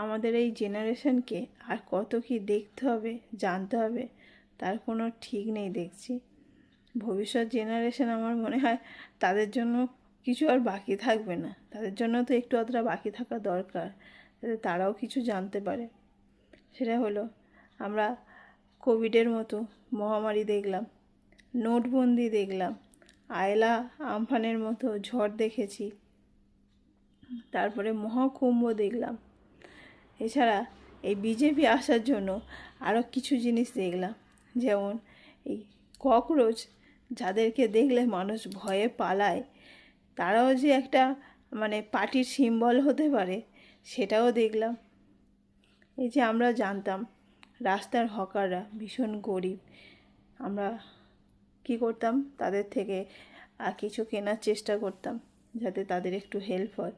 আমাদের এই জেনারেশনকে আর কত কি দেখতে হবে, জানতে হবে, তার কোনো ঠিক নেই দেখছি। ভবিষ্যৎ জেনারেশন আমার মনে হয় তাদের জন্য কিছু আর বাকি থাকবে না। তাদের জন্য তো একটু আধটা বাকি থাকা দরকার, যাতে তারাও কিছু জানতে পারে। সেটা হলো, আমরা কোভিডের মতো মহামারী দেখলাম, নোটবন্দি দেখলাম, আয়লা আমফানের মতো ঝড় দেখেছি, তারপরে মহাকুম্ভ দেখলাম। এছাড়া এই বিজেপি আসার জন্য আরও কিছু জিনিস দেখলাম, যেমন এই ককরোচ, যাদেরকে দেখলে মানুষ ভয়ে পালায়, তারাও যে একটা পার্টির সিম্বল হতে পারে, সেটাও দেখলাম। এই যে আমরা জানতাম রাস্তার হকাররা ভীষণ গরিব, আমরা কি করতাম, তাদের থেকে কিছু কেনার চেষ্টা করতাম যাতে তাদের একটু হেল্প হয়।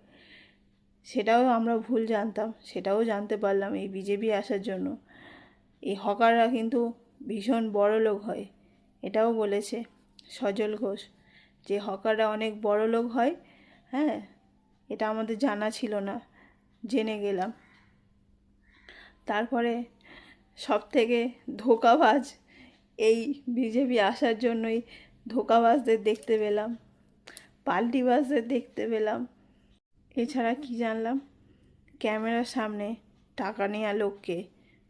সেটাও আমরা ভুল জানতাম, সেটাও জানতে পারলাম এই বিজেপি আসার জন্য। এই হকাররা কিন্তু ভীষণ বড় লোক হয়, এটাও বলেছে সজল ঘোষ, যে হকাররা অনেক বড় লোক হয়। হ্যাঁ, এটা আমাদের জানা ছিল না, জেনে গেলাম। তারপরে সবথেকে ধোঁকাবাজ, এই বিজেপি আসার জন্যই ধোঁকাবাজদের দেখতে পেলাম, পাল্টিবাজদের দেখতে পেলাম। এছাড়া কি জানলাম, ক্যামেরার সামনে টাকা নেওয়া লোককে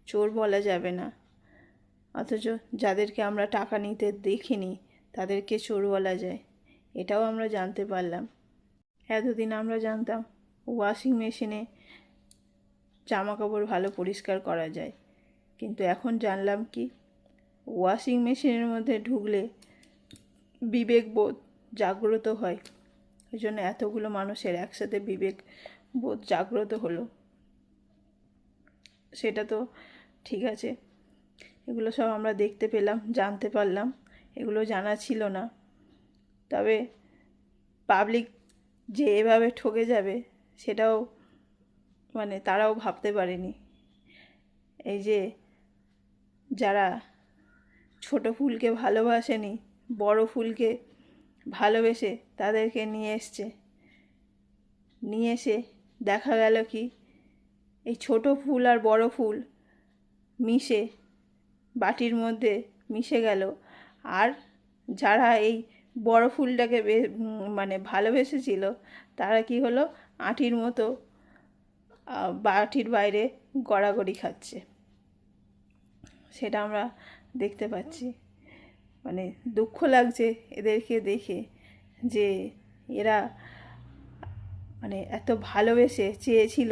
চোর বলা যাবে না, অথচ যাদেরকে আমরা টাকা নিতে দেখিনি তাদেরকে চোর বলা যায়, এটাও আমরা জানতে পারলাম। এতদিন আমরা জানতাম ওয়াশিং মেশিনে জামা কাপড় ভালো পরিষ্কার করা যায়, কিন্তু এখন জানলাম কি, ওয়াশিং মেশিনের মধ্যে ঢুকলে বিবেকবোধ জাগ্রত হয়। এই জন্য এতগুলো মানুষের একসাথে বিবেকবোধ জাগ্রত হলো। সেটা তো ঠিক আছে, এগুলো সব আমরা দেখতে পেলাম, জানতে পারলাম, এগুলো জানা ছিল না। তবে পাবলিক যে এভাবে ঠকে যাবে, সেটাও তারাও ভাবতে পারেনি। এই যে যারা ছোট ফুলকে ভালোবাসেনি, বড় ফুলকে ভালোবেসে তাদেরকে নিয়ে এসে দেখা গেল কি, এই ছোট ফুল আর বড় ফুল মিশে বাটির মধ্যে মিশে গেল। আর যারা এই বড় ফুলটাকে ভালোবেসেছিল, তারা কি হলো, আঁটির মতো বাটির বাইরে গড়াগড়ি খাচ্ছে। সেটা আমরা দেখতে পাচ্ছি। দুঃখ লাগছে এদেরকে দেখে, যে এরা এত ভালোবেসে চেয়েছিল